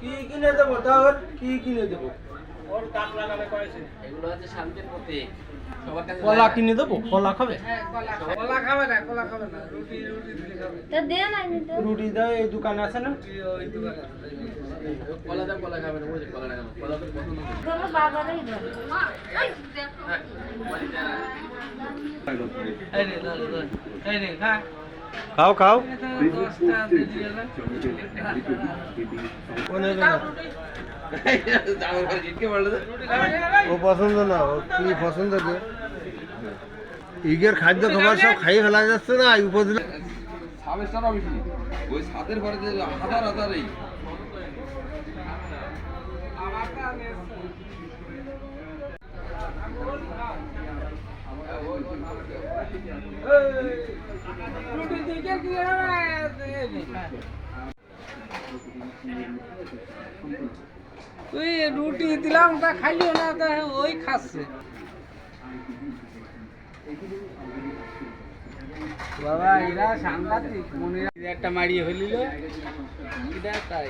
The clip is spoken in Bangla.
কি কিনে দেবো তাহলে কি কিনে দেবো? ওর কাঠ লাগাবে কয়েছে। এগুলো হচ্ছে শান্তির প্রতীক। সবার কাছে কলা কিনে দেবো? কলা খাবে? কলা খাবে না, কলা খাবে না। রুটি দিলে খাবে। তো দে না নিতে। রুটি দাও, এই দোকানে আছে না? ওই দোকানে। কলা দাও, কলা খাবে না। ওই যে কলা লাগানো। কলা তো পছন্দ না। তোমার বাবারই দাও। এই রে, দাও, দাও। এই রে, খা। খাও খাও। 10টা দিয়ে দিলে। ও পছন্দ না, ও কি পছন্দ কে? ইগের খাদ্য খাবার সব খাই ফেলা যাচ্ছে না, উপজেলা সাবেস্টারও বেশি ওই ছাদের পরে যে হাজার হাজার এই তুই রুটি দিলাম তা খাইও না, তা ওই খাচ্ছে। বাবা এরা সাংঘাতিক, মনে একটা মারিয়ে ফেলিল এটা তাই।